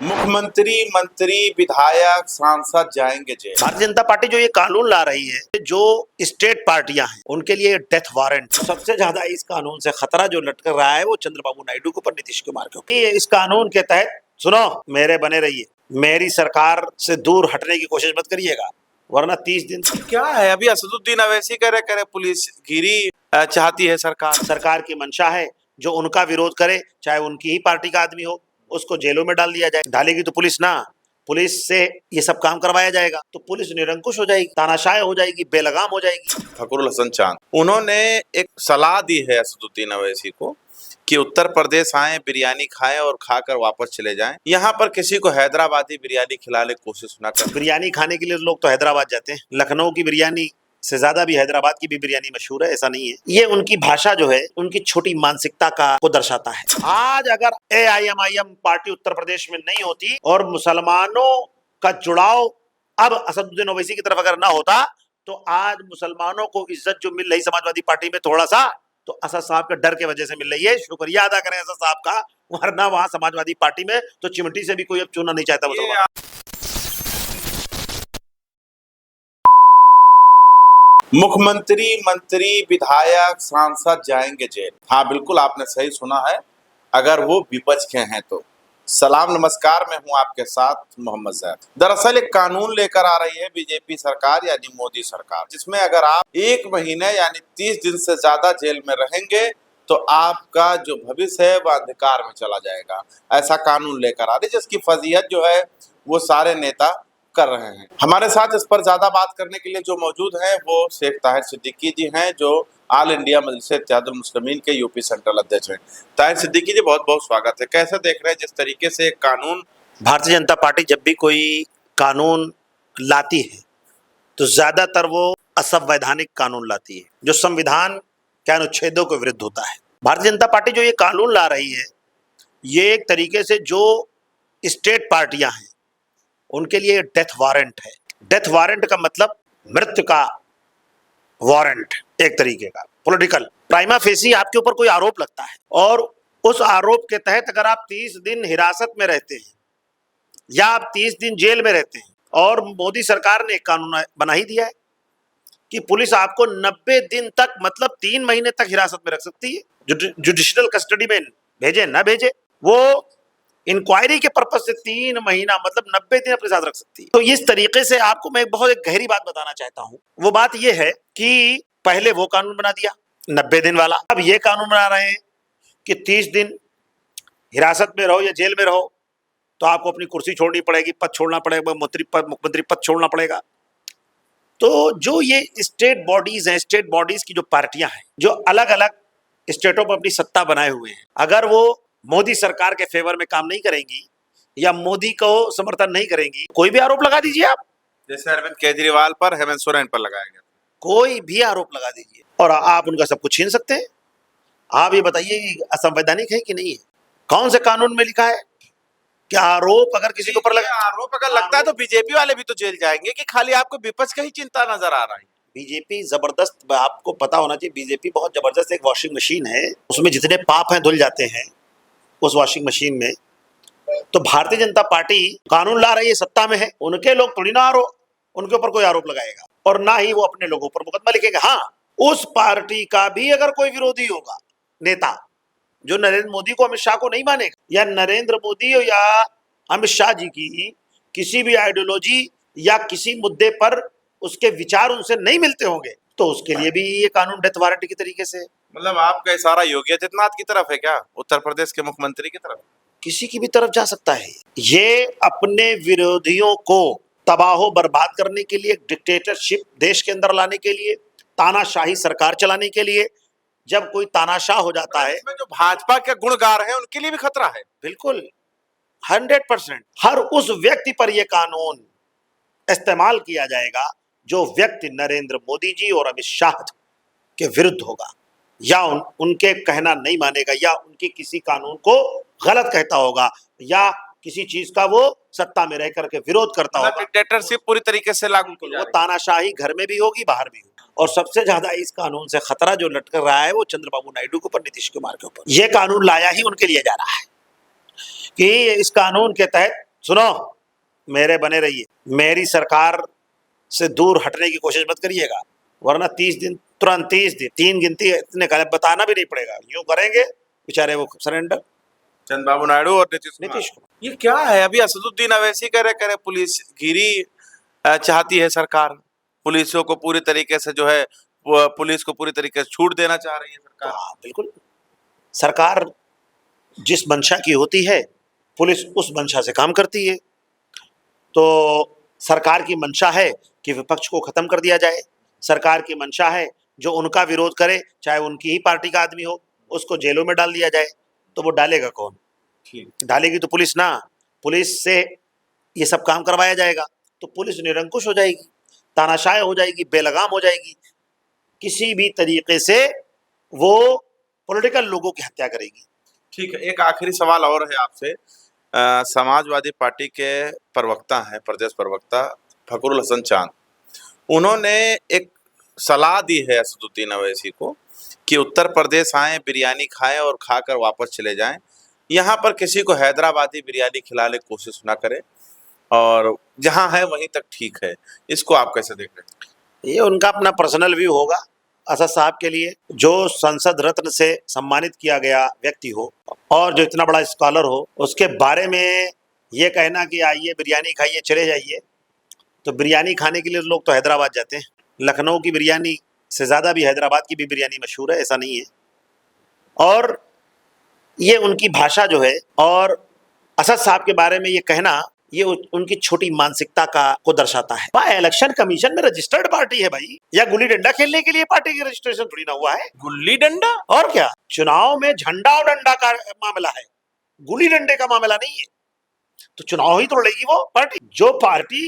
मुख्यमंत्री, मंत्री, विधायक, सांसद जाएंगे जेल। भारतीय जनता पार्टी जो ये कानून ला रही है, जो स्टेट पार्टियां हैं उनके लिए डेथ वारंट। सबसे ज्यादा इस कानून से खतरा जो लटक रहा है वो चंद्रबाबू नायडू के ऊपर, नीतीश कुमार के ऊपर। इस कानून के तहत सुनो, मेरे बने रहिए, मेरी सरकार से दूर हटने की कोशिश मत करिएगा, वरना 30 दिन। क्या है अभी असदुद्दीन अवैसी कह रहे पुलिस गिरी चाहती है सरकार की मंशा है, जो उनका विरोध करे, चाहे उनकी ही पार्टी का आदमी हो, उसको जेलों में डाल दिया जाए। डालेगी तो पुलिस ना, पुलिस से ये सब काम करवाया जाएगा तो पुलिस निरंकुश हो जाएगी, तानाशाह हो जाएगी, बेलगाम हो जाएगी। फखरुल हसन चांद उन्होंने एक सलाह दी है असदुद्दीन अवैसी को कि उत्तर प्रदेश आए, बिरयानी खाएं और खाकर वापस चले जाएं। यहाँ पर किसी को हैदराबादी बिरयानी खिलाने की कोशिश ना करें। बिरयानी खाने के लिए लोग तो हैदराबाद जाते हैं, लखनऊ की बिरयानी से ज्यादा भी हैदराबाद की भी बिरयानी मशहूर है, ऐसा नहीं है। ये उनकी भाषा जो है, उनकी छोटी मानसिकता को दर्शाता है। आज अगर AIMIM पार्टी उत्तर प्रदेश में नहीं होती और मुसलमानों का जुड़ाव अब असदुद्दीन ओवैसी की तरफ अगर ना होता, तो आज मुसलमानों को इज्जत जो मिल रही समाजवादी पार्टी में थोड़ा सा, तो असद साहब के डर के वजह से मिल रही है। शुक्रिया अदा करें असद साहब का, वरना वहां समाजवादी पार्टी में तो चिमटी से भी कोई अब चुनना नहीं चाहता मुसलमान। मुख्यमंत्री, मंत्री, विधायक, सांसद जाएंगे जेल। हाँ, बिल्कुल आपने सही सुना है, अगर वो विपक्ष के हैं तो। सलाम नमस्कार, मैं हूं आपके साथ मोहम्मद जैद। दरअसल एक कानून लेकर आ रही है बीजेपी सरकार यानी मोदी सरकार, जिसमें अगर आप 1 महीने यानी 30 दिन से ज्यादा जेल में रहेंगे तो आपका जो भविष्य है वह अंधकार में चला जाएगा। ऐसा कानून लेकर आ रही है, जिसकी फजीहत जो है वो सारे नेता कर रहे हैं। हमारे साथ इस पर ज्यादा बात करने के लिए जो मौजूद हैं वो शेख ताहिर सिद्दीकी जी हैं, जो ऑल इंडिया मजलिस इत्तेहादुल मुस्लिमीन के यूपी सेंट्रल अध्यक्ष हैं। ताहिर सिद्दीकी जी, बहुत बहुत स्वागत है। कैसे देख रहे हैं जिस तरीके से एक कानून? भारतीय जनता पार्टी जब भी कोई कानून लाती है तो ज्यादातर वो असंवैधानिक कानून लाती है, जो संविधान के अनुच्छेदों के विरुद्ध होता है। भारतीय जनता पार्टी जो ये कानून ला रही है, ये एक तरीके से जो स्टेट पार्टियां हैं उनके लिए डेथ वारंट है। डेथ वारंट का मतलब मृत्यु का वारंट, एक तरीके का पॉलिटिकल। प्राइमा फेसी आपके ऊपर कोई आरोप लगता है और उस आरोप के तहत अगर आप 30 दिन हिरासत में रहते हैं या आप 30 दिन जेल में रहते हैं, और मोदी सरकार ने एक कानून बना ही दिया है कि पुलिस आपको 90 दिन तक, मतलब 3 महीने तक हिरासत में रख सकती है। जुडिशियल कस्टडी में भेजे ना भेजे, वो इंक्वायरी के पर्पज से 3 महीना मतलब 90 दिन अपने साथ रख सकती है। तो इस तरीके से आपको मैं बहुत एक गहरी बात बताना चाहता हूं। वो बात यह है कि पहले वो कानून बना दिया 90 दिन वाला, अब ये कानून बना रहे हैं कि 30 दिन हिरासत में रहो या जेल में रहो तो आपको अपनी कुर्सी छोड़नी पड़ेगी, पद छोड़ना पड़ेगा, मुख्यमंत्री पद छोड़ना पड़ेगा। तो जो ये स्टेट बॉडीज हैं, स्टेट बॉडीज की जो पार्टियां हैं, जो अलग अलग स्टेटों पर अपनी सत्ता बनाए हुए हैं, अगर वो मोदी सरकार के फेवर में काम नहीं करेंगी या मोदी को समर्थन नहीं करेंगी, कोई भी आरोप लगा दीजिए आप। जैसे अरविंद केजरीवाल पर, हेमंत सोरेन पर लगाया गया, कोई भी आरोप लगा दीजिए और आप उनका सब कुछ छीन सकते हैं। आप ये बताइए कि असंवैधानिक है कि नहीं है? कौन से कानून में लिखा है कि आरोप अगर किसी के ऊपर लगा, आरोप अगर लगता है तो बीजेपी वाले भी तो जेल जाएंगे, कि खाली आपको विपक्ष का ही चिंता नजर आ रहा है? बीजेपी जबरदस्त, आपको पता होना चाहिए, बीजेपी बहुत जबरदस्त एक वॉशिंग मशीन है, उसमें जितने पाप हैं धुल जाते हैं उस वॉशिंग मशीन में। तो भारतीय जनता पार्टी कानून ला रही है, सत्ता में है, उनके लोग थोड़ी ना उनके ऊपर कोई आरोप लगाएगा और ना ही वो अपने लोगों पर मुकदमा लिखेगा। हाँ, उस पार्टी का भी अगर कोई विरोधी होगा नेता, जो नरेंद्र मोदी को, अमित शाह को नहीं मानेगा, या नरेंद्र मोदी या अमित शाह जी की किसी भी आइडियोलॉजी या किसी मुद्दे पर उसके विचार उनसे नहीं मिलते होंगे, तो उसके लिए भी ये कानून डेथ वारंट की तरीके से। मतलब आपका इशारा योगी आदित्यनाथ की तरफ है क्या, उत्तर प्रदेश के मुख्यमंत्री की तरफ? किसी की भी तरफ जा सकता है। ये अपने विरोधियों को तबाहो बर्बाद करने के लिए, डिक्टेटरशिप देश के अंदर लाने के लिए, तानाशाही सरकार चलाने के लिए, जब कोई तानाशाह हो जाता है। जो भाजपा के गुणगार हैं उनके लिए भी खतरा है। बिल्कुल 100%। हर उस व्यक्ति पर यह कानून इस्तेमाल किया जाएगा जो व्यक्ति नरेंद्र मोदी जी और अमित शाह के विरुद्ध होगा, या उनके कहना नहीं मानेगा, या उनकी किसी कानून को गलत कहता होगा, या किसी चीज का वो सत्ता में रह करके विरोध करता होगा। डिक्टेटरशिप पूरी तरीके से लागू की वो तानाशाही घर में भी होगी, बाहर भी होगी। और सबसे ज्यादा इस कानून से खतरा जो लटक रहा है वो चंद्रबाबू नायडू के ऊपर, नीतीश कुमार के ऊपर। यह कानून लाया ही उनके लिए जा रहा है कि इस कानून के तहत सुनो, मेरे बने रहिए, मेरी सरकार से दूर हटने की कोशिश मत करिएगा, वरना 30 दिन, तुरंत 30 दिन, 3 गिनती इतने बताना भी नहीं पड़ेगा, यूं करेंगे बेचारे वो सरेंडर। चंद्रबाबू नायडू और नीतीश कुमार। नीतीश कुमार, ये क्या है? अभी असदुद्दीन अवैसी कह रहे पुलिस गिरी चाहती है सरकार, पुलिसों को पूरी तरीके से जो है पुलिस को पूरी तरीके से छूट देना चाह रही है तो सरकार। हाँ बिल्कुल, सरकार जिस मंशा की होती है पुलिस उस मंशा से काम करती है। तो सरकार की मंशा है कि विपक्ष को खत्म कर दिया जाए, सरकार की मंशा है जो उनका विरोध करे, चाहे उनकी ही पार्टी का आदमी हो, उसको जेलों में डाल दिया जाए। तो वो डालेगा कौन? डालेगी तो पुलिस ना, पुलिस से ये सब काम करवाया जाएगा तो पुलिस निरंकुश हो जाएगी, तानाशाह हो जाएगी, बेलगाम हो जाएगी, किसी भी तरीके से वो पॉलिटिकल लोगों की हत्या करेगी। ठीक है, एक आखिरी सवाल और है आपसे। समाजवादी पार्टी के प्रवक्ता हैं, प्रदेश प्रवक्ता फखरुल हसन चांद, उन्होंने एक सलाह दी है असदुद्दीन अवैसी को कि उत्तर प्रदेश आएं, बिरयानी खाएं और खाकर वापस चले जाएं, यहाँ पर किसी को हैदराबादी बिरयानी खिलाने की कोशिश ना करें, और जहाँ है वहीं तक ठीक है। इसको आप कैसे देख रहे हैं? ये उनका अपना पर्सनल व्यू होगा। असद साहब के लिए, जो संसद रत्न से सम्मानित किया गया व्यक्ति हो और जो इतना बड़ा स्कॉलर हो, उसके बारे में ये कहना कि आइए बिरयानी खाइए चले जाइए, तो बिरयानी खाने के लिए लोग तो हैदराबाद जाते हैं। लखनऊ की बिरयानी से ज़्यादा भी हैदराबाद की भी बिरयानी मशहूर है, ऐसा नहीं है। और ये उनकी भाषा जो है, और असद साहब के बारे में ये कहना, ये उनकी छोटी मानसिकता को दर्शाता है। भाई इलेक्शन कमीशन में रजिस्टर्ड पार्टी है भाई, या गुल्ली डंडा खेलने के लिए पार्टी की रजिस्ट्रेशन थोड़ी ना हुआ है। गुल्ली डंडा? और क्या, चुनाव में झंडा और डंडा का मामला है, गुल्ली डंडे का मामला नहीं है। तो चुनाव ही तो लड़ेगी वो पार्टी। जो पार्टी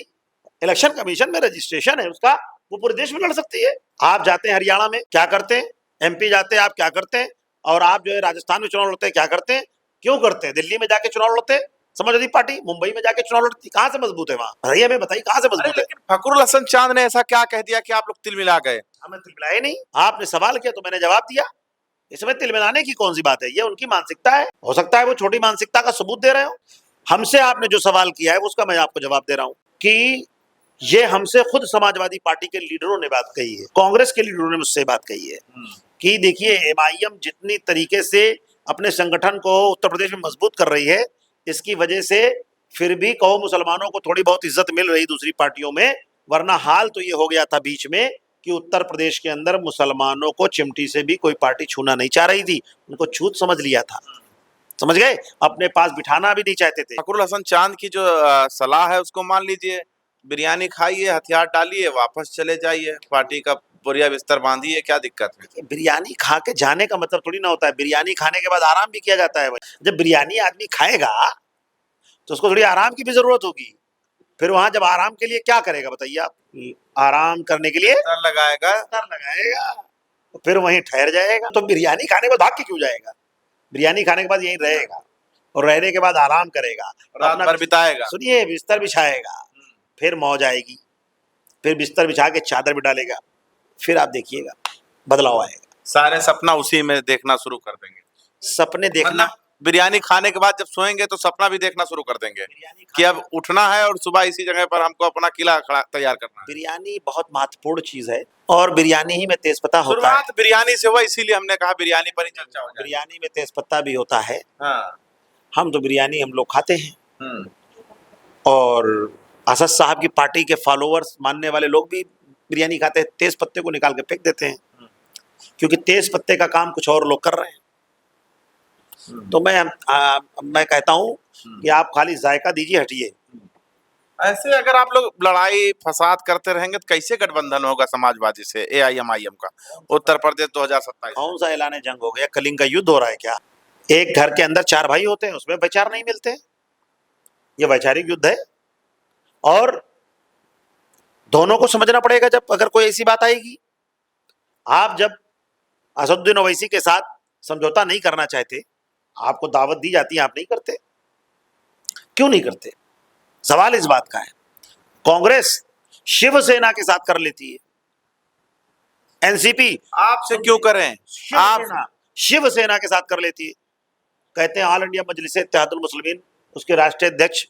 इलेक्शन कमीशन में रजिस्ट्रेशन है उसका, वो पूरे देश में लड़ सकती है। आप जाते हैं हरियाणा में, क्या करते हैं? एमपी जाते हैं, आप क्या करते हैं? और आप जो है राजस्थान में चुनाव लड़ते हैं, क्या करते हैं? क्यों करते हैं? दिल्ली में जाके चुनाव लड़ते हैं समाजवादी पार्टी, मुंबई में जाके चुनाव लड़ती, कहां से मजबूत है वहां? अरे हमें बताइए कहां से मजबूत है? लेकिन फखरुल हसन चांद ने ऐसा क्या कह दिया कि आप लोग तिल मिला गए? हमें तिलमिलाए नहीं, आपने सवाल किया तो मैंने जवाब दिया। इसमें तिलमिलाने की कौन सी बात है? ये उनकी मानसिकता है, हो सकता है वो छोटी मानसिकता का सबूत दे रहे हो। हमसे आपने जो सवाल किया है उसका मैं आपको जवाब दे रहा हूं कि ये हमसे खुद समाजवादी पार्टी के लीडरों ने बात कही है, कांग्रेस के लीडरों ने मुझसे बात कही है कि देखिए एमआईएम जितनी तरीके से अपने संगठन को उत्तर प्रदेश में मजबूत कर रही है, इसकी वजह से फिर भी कहो मुसलमानों को थोड़ी बहुत इज्जत मिल रही दूसरी पार्टियों में, वरना हाल तो ये हो गया था बीच में कि उत्तर प्रदेश के अंदर मुसलमानों को चिमटी से भी कोई पार्टी छूना नहीं चाह रही थी, उनको छूत समझ लिया था, समझ गए, अपने पास बिठाना भी नहीं चाहते थे। फखरुल हसन चांद की जो सलाह है उसको मान लीजिए, बिरयानी खाइए, हथियार डालिए, वापस चले जाइए, पार्टी का बोरिया बिस्तर बांधिए, क्या दिक्कत है? बिरयानी खा के जाने का मतलब थोड़ी ना होता है, बिरयानी खाने के बाद आराम भी किया जाता है भाई। जब बिरयानी आदमी खाएगा तो उसको थोड़ी आराम की भी जरूरत होगी, फिर वहां जब आराम के लिए क्या करेगा बताइए आप? आराम करने के लिए बिस्तर लगाएगा, तो फिर वहीं ठहर जाएगा। तो बिरयानी खाने के बाद भाग के क्यों जाएगा? बिरयानी खाने के बाद यहीं रहेगा और रहने के बाद आराम करेगा, रात भर बिताएगा। सुनिए, बिस्तर बिछाएगा, फिर मौज आएगी, फिर बिस्तर बिछा के चादर भी डालेगा, फिर आप देखिएगा बदलाव आएगा। सारे सपना उसी में देखना शुरू कर देंगे। सपने देखना, मतलब बिरयानी खाने के बाद जब सोएंगे तो सपना भी देखना शुरू कर देंगे कि अब उठना है और सुबह इसी जगह पर हमको अपना किला खड़ा तैयार करना है। बिरयानी बहुत महत्वपूर्ण चीज है और बिरयानी ही में तेजपत्ता होता है। शुरुआत बिरयानी से हुआ, इसीलिए हमने कहा बिरयानी पर ही चर्चा हो जाए। बिरयानी में तेजपत्ता भी होता है। हाँ। हम तो बिरयानी हम लोग खाते हैं, और असद साहब की पार्टी के फॉलोअर्स मानने वाले लोग भी बिरयानी खाते हैं, तेज पत्ते को निकाल के फेंक देते हैं, क्योंकि तेज पत्ते का काम कुछ और लोग कर रहे हैं। तो मैं कहता हूं कि आप खाली जायका दीजिए, हटिए। ऐसे अगर आप लोग लड़ाई फसाद करते रहेंगे तो कैसे गठबंधन होगा समाजवादी से एआईएमआईएम का उत्तर प्रदेश 2027? कौन सा ऐलान जंग हो गया? कलिंग का युद्ध हो रहा है क्या? एक घर के अंदर 4 भाई होते हैं, उसमें विचार नहीं मिलते? ये वैचारिक युद्ध है, और दोनों को समझना पड़ेगा जब अगर कोई ऐसी बात आएगी। आप जब असदुद्दीन ओवैसी के साथ समझौता नहीं करना चाहते, आपको दावत दी जाती है, आप नहीं करते, क्यों नहीं करते? सवाल इस बात का है। कांग्रेस शिवसेना के साथ कर लेती है, एनसीपी आपसे क्यों करें? आप शिवसेना के साथ कर लेती है। कहते हैं ऑल इंडिया मजलिस इत्तेहादुल मुस्लिमीन, उसके राष्ट्रीय अध्यक्ष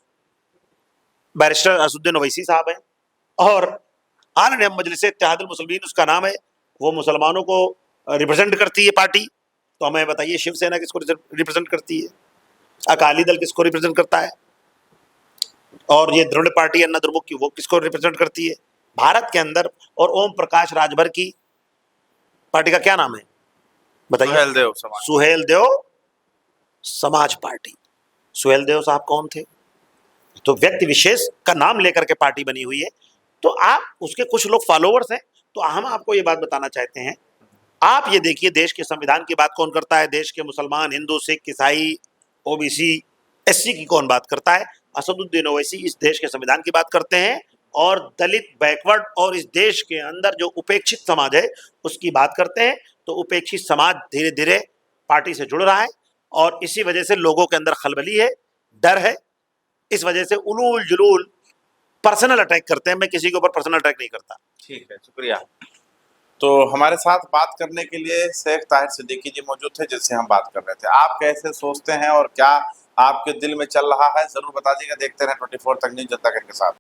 बैरिस्टर असदुद्दीन ओवैसी साहब हैं, और आल नयम मजलिस इत्तेहादुल मुस्लिमीन उसका नाम है, वो मुसलमानों को रिप्रेजेंट करती है पार्टी। तो हमें बताइए शिवसेना किसको रिप्रेजेंट करती है, अकाली दल किसको रिप्रेजेंट करता है, और ये द्रविड़ पार्टी अन्ना द्रमुक की वो किसको रिप्रेजेंट करती है भारत के अंदर। और ओम प्रकाश राजभर की पार्टी का क्या नाम है बताइए? सुहेलदेव समाज। सुहेलदेव समाज पार्टी। सुहेलदेव साहब कौन थे? तो व्यक्ति विशेष का नाम लेकर के पार्टी बनी हुई है, तो आप उसके कुछ लोग फॉलोअर्स हैं। तो हम आपको ये बात बताना चाहते हैं, आप ये देखिए देश के संविधान की बात कौन करता है? देश के मुसलमान, हिंदू, सिख, ईसाई, ओबीसी, एससी की कौन बात करता है? असदुद्दीन ओवैसी इस देश के संविधान की बात करते हैं, और दलित, बैकवर्ड और इस देश के अंदर जो उपेक्षित समाज है उसकी बात करते हैं। तो उपेक्षित समाज धीरे धीरे पार्टी से जुड़ रहा है, और इसी वजह से लोगों के अंदर खलबली है, डर है। इस वजह से उलूल जुलूल पर्सनल अटैक करते हैं। मैं किसी के ऊपर पर्सनल अटैक नहीं करता। ठीक है, शुक्रिया। तो हमारे साथ बात करने के लिए शेख ताहिर सिद्दीकी जी मौजूद थे, जिससे हम बात कर रहे थे। आप कैसे सोचते हैं और क्या आपके दिल में चल रहा है, जरूर बता दीजिएगा। देखते रहें 24 तक न्यूज़ जनता के साथ।